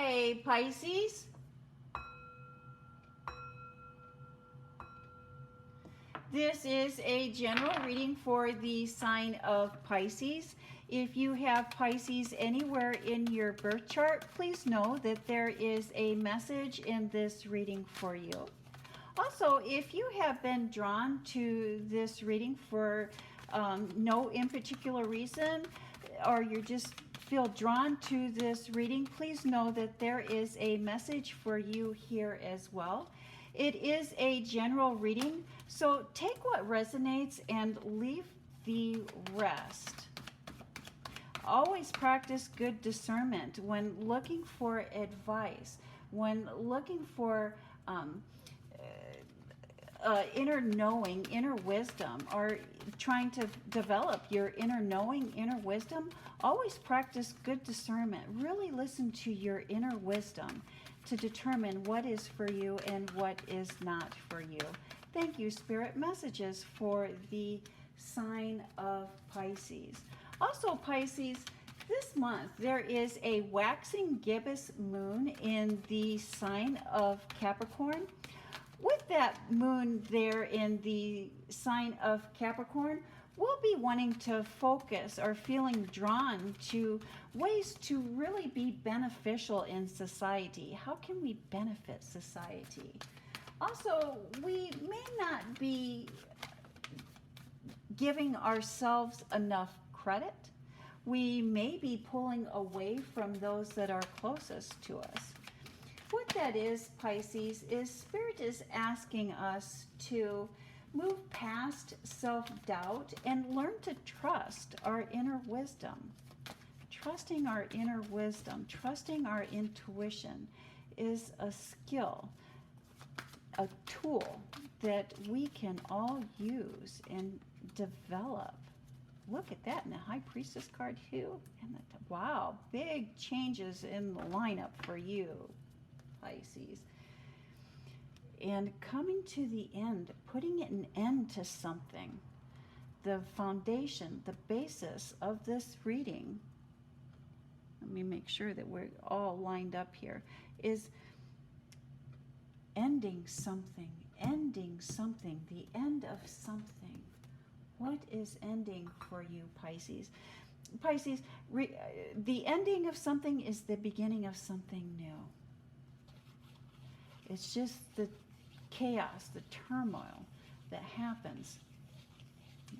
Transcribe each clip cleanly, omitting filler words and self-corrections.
Hi, Pisces. This is a general reading for the sign of Pisces. If you have Pisces anywhere in your birth chart, please know that there is a message in this reading for you. Also, if you have been drawn to this reading for no in particular reason, or you just feel drawn to this reading, please know that there is a message for you here as well. It is a general reading, so take what resonates and leave the rest. Always practice good discernment when looking for advice, when looking for inner knowing, inner wisdom, or trying to develop your inner knowing, inner wisdom. Always practice good discernment. Really listen to your inner wisdom to determine what is for you and what is not for you. Thank you, Spirit Messages, for the sign of Pisces. Also, Pisces, this month there is a waxing gibbous moon in the sign of Capricorn. With that moon there in the sign of Capricorn, we'll be wanting to focus or feeling drawn to ways to really be beneficial in society. How can we benefit society? Also, we may not be giving ourselves enough credit. We may be pulling away from those that are closest to us. What that is, Pisces, is Spirit is asking us to move past self-doubt and learn to trust our inner wisdom. Trusting our inner wisdom, trusting our intuition is a skill, a tool that we can all use and develop. Look at that in the High Priestess card too. And wow, big changes in the lineup for you, Pisces. And coming to the end, putting an end to something, the foundation, the basis of this reading, let me make sure that we're all lined up here, is ending something, the end of something. What is ending for you, Pisces? Pisces, the ending of something is the beginning of something new. It's just the chaos, the turmoil that happens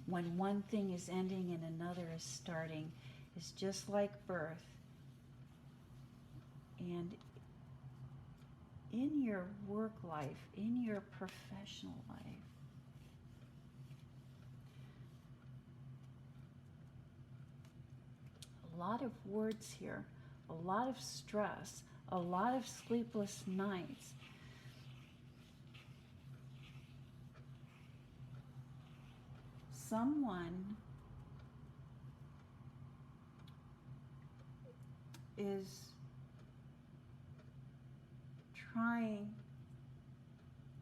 when one thing is ending and another is starting. It's just like birth. And in your work life, in your professional life, a lot of words here, a lot of stress, a lot of sleepless nights. Someone is trying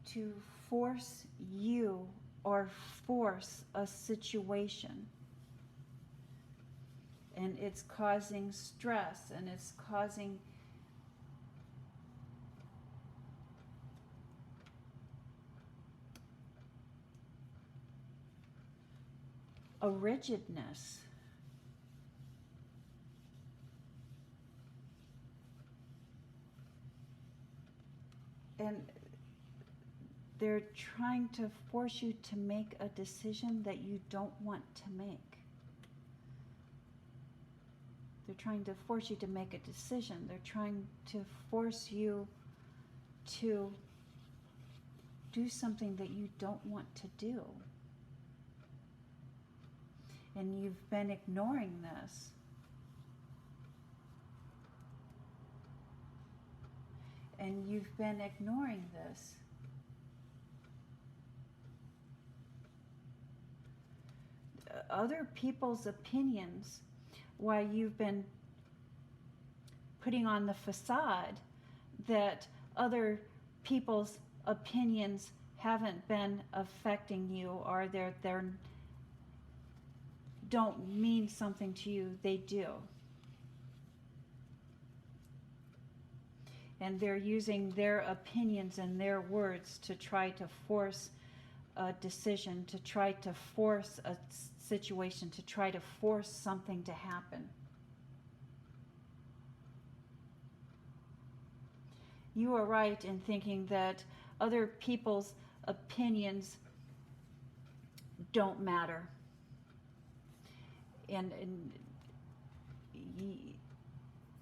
to force you or force a situation. And it's causing stress, and it's causing a rigidness. And they're trying to force you to make a decision that you don't want to make. They're trying to force you to make a decision. They're trying to force you to do something that you don't want to do. And you've been ignoring this. And you've been ignoring this. Other people's opinions, while you've been putting on the facade that other people's opinions haven't been affecting you, or they're don't mean something to you, they do. and they're using their opinions and their words to try to force a decision, to try to force a situation, to try to force something to happen. You are right in thinking that other people's opinions don't matter. And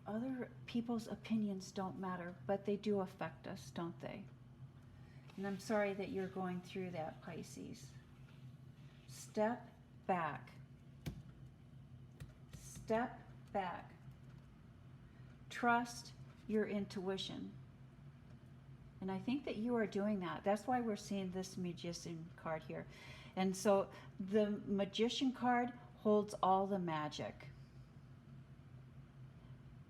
other people's opinions don't matter, but they do affect us, don't they? And I'm sorry that you're going through that, Pisces. Step back. Step back. Trust your intuition. And I think that you are doing that. That's why we're seeing this Magician card here. And so the Magician card holds all the magic.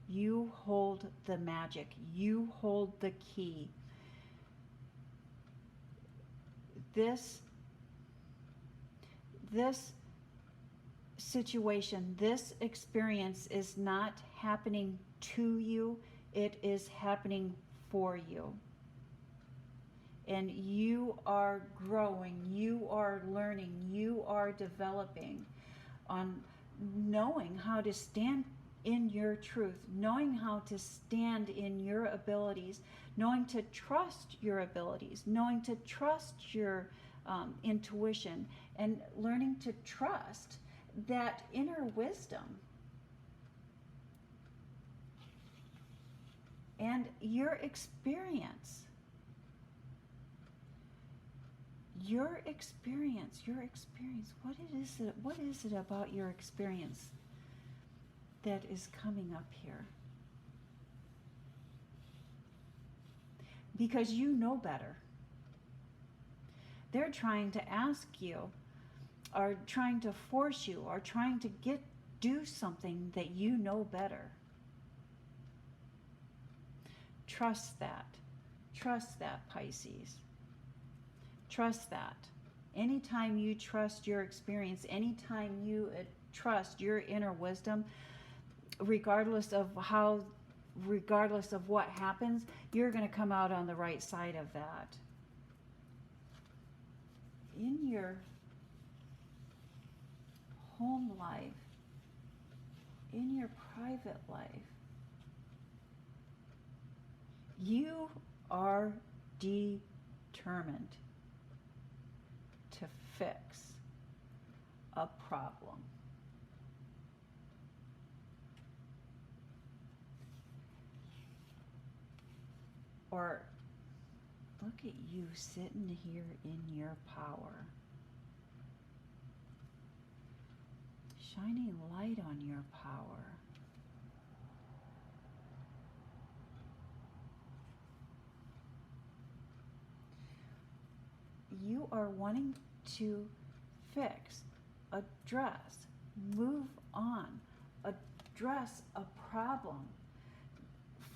You hold the magic. You hold the key. This situation, this experience is not happening to you. It is happening for you. And you are growing, you are learning, you are developing on knowing how to stand in your truth, knowing how to stand in your abilities, knowing to trust your abilities, knowing to trust your intuition, and learning to trust that inner wisdom and your experience. Your experience. What is it about your experience that is coming up here? Because you know better. They're trying to ask you, or trying to force you, or trying to do something that you know better. Trust that. Trust that, Pisces. Trust that. Anytime you trust your experience, anytime you trust your inner wisdom, regardless of what happens, you're going to come out on the right side of that. In your home life, in your private life, you are determined to fix a problem. Or look at you sitting here in your power, shining light on your power. You are wanting to fix, address, move on, address a problem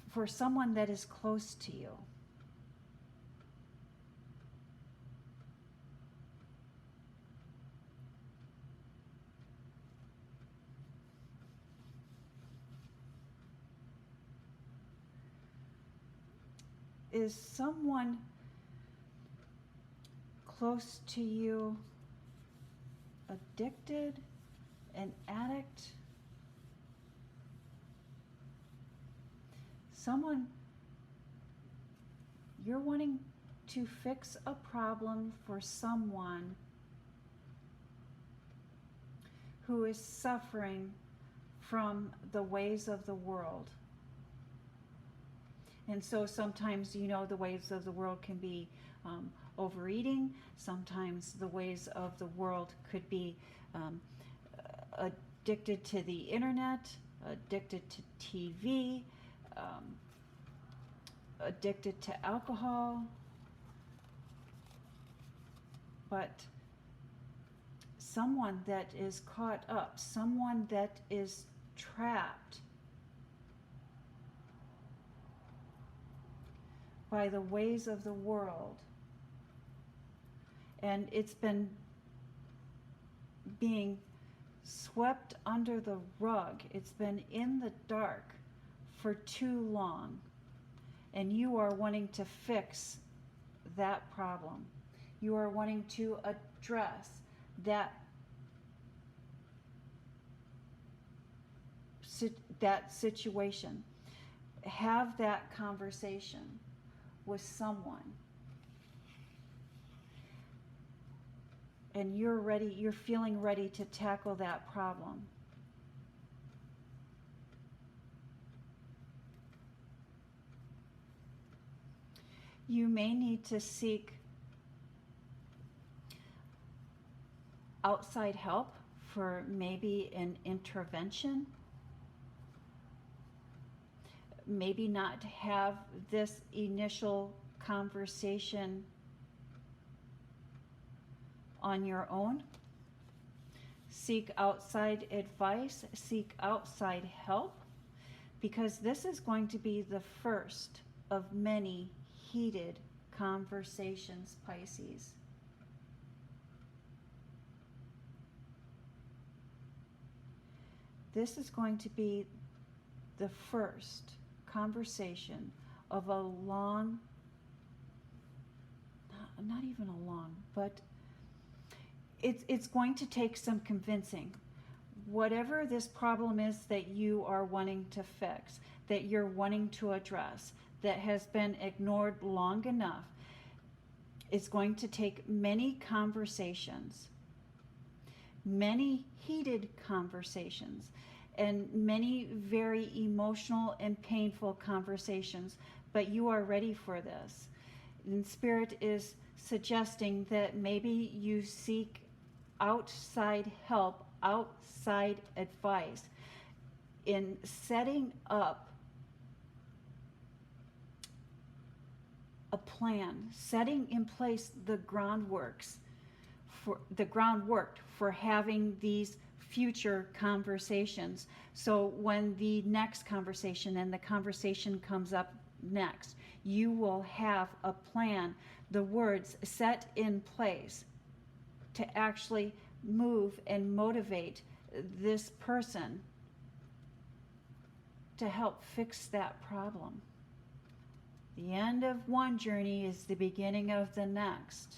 for someone that is close to you. Is someone close to you addicted, an addict? Someone, you're wanting to fix a problem for someone who is suffering from the ways of the world. And so sometimes, the ways of the world can be overeating. Sometimes the ways of the world could be addicted to the internet, addicted to TV, addicted to alcohol. But someone that is caught up, someone that is trapped by the ways of the world, and it's been being swept under the rug. It's been in the dark for too long. and you are wanting to fix that problem. You are wanting to address that situation. Have that conversation with someone. And you're feeling ready to tackle that problem. You may need to seek outside help for maybe an intervention. Maybe not have this initial conversation on your own. Seek outside advice, seek outside help, because this is going to be the first of many heated conversations, Pisces. This is going to be the first conversation of a long, not even a long, but it's going to take some convincing. Whatever this problem is that you are wanting to fix, that you're wanting to address, that has been ignored long enough, it's going to take many conversations, many heated conversations, and many very emotional and painful conversations, but you are ready for this. And Spirit is suggesting that maybe you seek outside help, outside advice in setting up a plan, setting in place the groundwork for having these future conversations. So when the next conversation and the conversation comes up next, you will have a plan, the words set in place to actually move and motivate this person to help fix that problem. The end of one journey is the beginning of the next.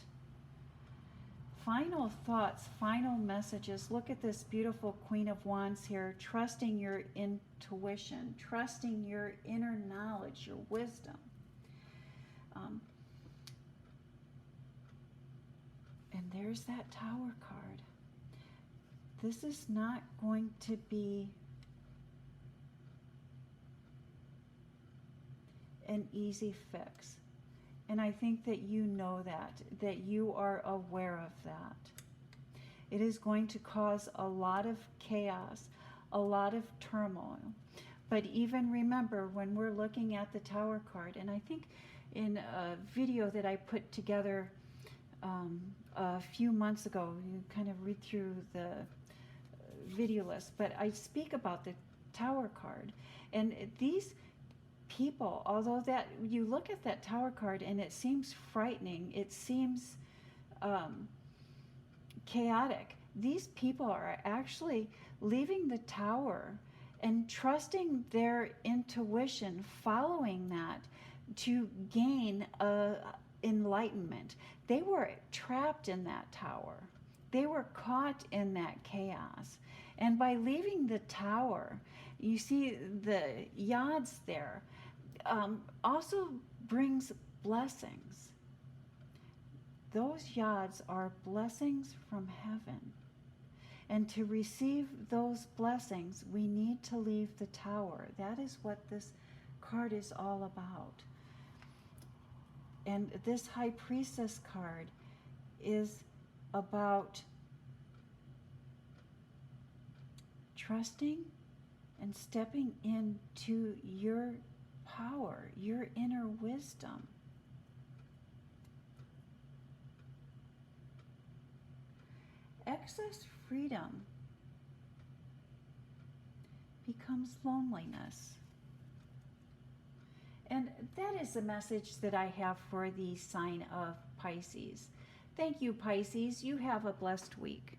Final thoughts, final messages. Look at this beautiful Queen of Wands here, trusting your intuition, trusting your inner knowledge, your wisdom. And there's that Tower card. This is not going to be an easy fix. And I think that you know that you are aware of that. It is going to cause a lot of chaos, a lot of turmoil. But even remember, when we're looking at the Tower card, and I think in a video that I put together a few months ago, you kind of read through the video list, but I speak about the Tower card. And these people, although that you look at that Tower card and it seems frightening, it seems chaotic, these people are actually leaving the Tower and trusting their intuition, following that to gain enlightenment. They were trapped in that Tower. They were caught in that chaos. And by leaving the Tower, you see the yads there, also brings blessings. Those yads are blessings from heaven. And to receive those blessings, we need to leave the Tower. That is what this card is all about. And this High Priestess card is about trusting and stepping into your power, your inner wisdom. Excess freedom becomes loneliness. And that is the message that I have for the sign of Pisces. Thank you, Pisces. You have a blessed week.